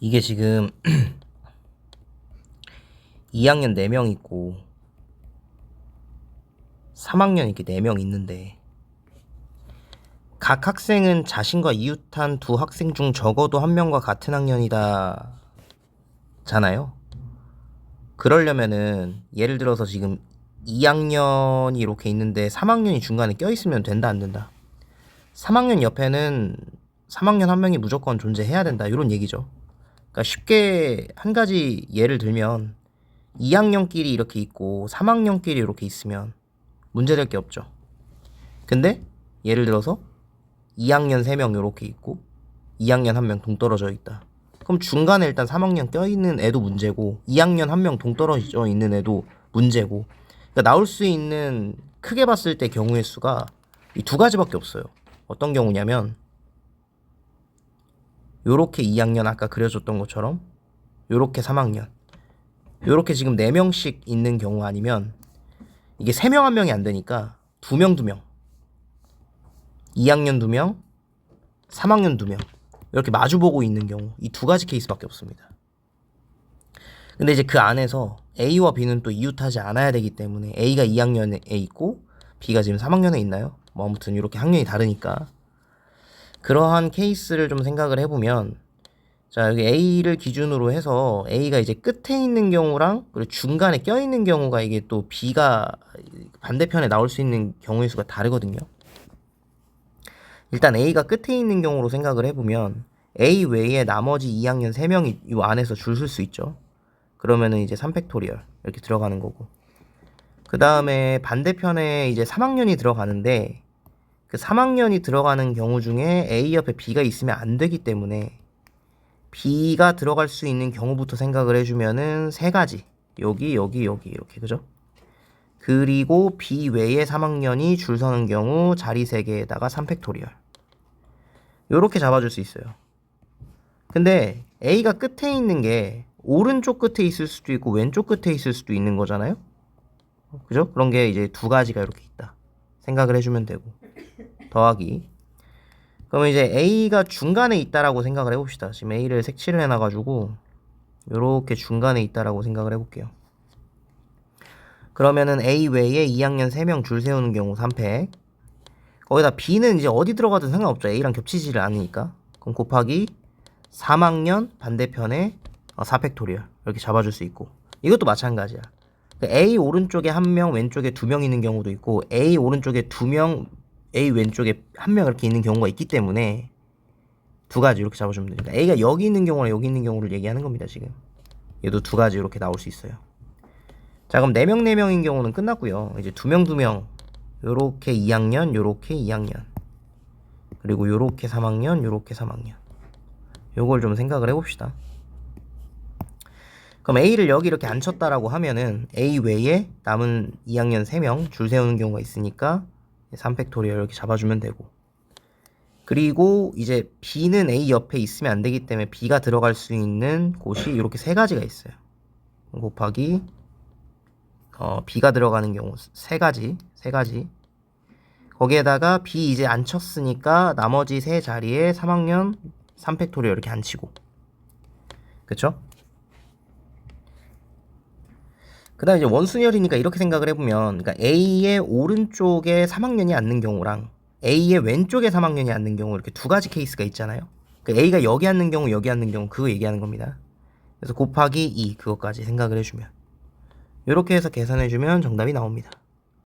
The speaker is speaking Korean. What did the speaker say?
이게 지금 2학년 4명 있고 3학년 이렇게 4명 있는데 각 학생은 자신과 이웃한 두 학생 중 적어도 한 명과 같은 학년이다 잖아요. 그러려면은 예를 들어서 지금 2학년이 이렇게 있는데 3학년이 중간에 껴있으면 된다 안 된다? 3학년 옆에는 3학년 한 명이 무조건 존재해야 된다 이런 얘기죠. 그러니까 쉽게 한 가지 예를 들면 2학년끼리 이렇게 있고 3학년끼리 이렇게 있으면 문제될 게 없죠. 근데 예를 들어서 2학년 3명 이렇게 있고 2학년 1명 동떨어져 있다. 그럼 중간에 일단 3학년 껴있는 애도 문제고 2학년 1명 동떨어져 있는 애도 문제고, 그러니까 나올 수 있는 크게 봤을 때 경우의 수가 이 두 가지밖에 없어요. 어떤 경우냐면 요렇게 2학년 아까 그려줬던 것처럼 요렇게 3학년 요렇게 지금 4명씩 있는 경우, 아니면 이게 3명 1명이 안 되니까 2명 2명 2학년 2명 3학년 2명 이렇게 마주보고 있는 경우, 이 두 가지 케이스밖에 없습니다. 근데 이제 그 안에서 A와 B는 또 이웃하지 않아야 되기 때문에 A가 2학년에 있고 B가 지금 3학년에 있나요? 뭐 아무튼 이렇게 학년이 다르니까 그러한 케이스를 좀 생각을 해보면, 자 여기 A를 기준으로 해서 A가 이제 끝에 있는 경우랑 그리고 중간에 껴있는 경우가 이게 또 B가 반대편에 나올 수 있는 경우의 수가 다르거든요. 일단 A가 끝에 있는 경우로 생각을 해보면 A 외에 나머지 2학년 3명이 이 안에서 줄 쓸 수 있죠. 그러면은 이제 3팩토리얼 이렇게 들어가는 거고, 그 다음에 반대편에 이제 3학년이 들어가는데 그 3학년이 들어가는 경우 중에 A 옆에 B가 있으면 안 되기 때문에 B가 들어갈 수 있는 경우부터 생각을 해주면은 세 가지, 여기 이렇게, 그죠? 그리고 B 외에 3학년이 줄 서는 경우 자리 3개에다가 3팩토리얼 요렇게 잡아줄 수 있어요. 근데 A가 끝에 있는 게 오른쪽 끝에 있을 수도 있고 왼쪽 끝에 있을 수도 있는 거잖아요. 그죠? 그런 게 이제 두 가지가 이렇게 있다 생각을 해주면 되고, 더하기, 그러면 이제 A가 중간에 있다라고 생각을 해봅시다. 지금 A를 색칠을 해놔가지고 요렇게 중간에 있다라고 생각을 해볼게요. 그러면은 A 외에 2학년 3명 줄 세우는 경우 3팩, 거기다 B는 이제 어디 들어가든 상관없죠. A랑 겹치지를 않으니까. 그럼 곱하기 3학년 반대편에 4팩토리얼 이렇게 잡아줄 수 있고, 이것도 마찬가지야. A 오른쪽에 1명 왼쪽에 2명 있는 경우도 있고 A 오른쪽에 2명 A 왼쪽에 1명 이렇게 있는 경우가 있기 때문에 두 가지 이렇게 잡아주면 됩니다. A가 여기 있는 경우랑 여기 있는 경우를 얘기하는 겁니다. 지금 얘도 두 가지 이렇게 나올 수 있어요. 자 그럼 4명 4명인 경우는 끝났고요. 이제 2명 2명 요렇게 2학년 요렇게 2학년 그리고 요렇게 3학년 요렇게 3학년, 요걸 좀 생각을 해봅시다. 그럼 A를 여기 이렇게 앉혔다라고 하면은 A 외에 남은 2학년 3명 줄 세우는 경우가 있으니까 3팩토리얼 이렇게 잡아주면 되고, 그리고 이제 B는 A 옆에 있으면 안 되기 때문에 B가 들어갈 수 있는 곳이 이렇게 세 가지가 있어요. 곱하기 B가 들어가는 경우 세 가지 거기에다가 B 이제 앉혔으니까 나머지 세 자리에 3학년 3팩토리얼 이렇게 앉히고, 그쵸? 그 다음에 이제 원순열이니까 이렇게 생각을 해보면, 그러니까 A의 오른쪽에 3학년이 앉는 경우랑 A의 왼쪽에 3학년이 앉는 경우 이렇게 두 가지 케이스가 있잖아요. 그러니까 A가 여기 앉는 경우 여기 앉는 경우 그거 얘기하는 겁니다. 그래서 곱하기 2 그것까지 생각을 해주면 이렇게 해서 계산해주면 정답이 나옵니다.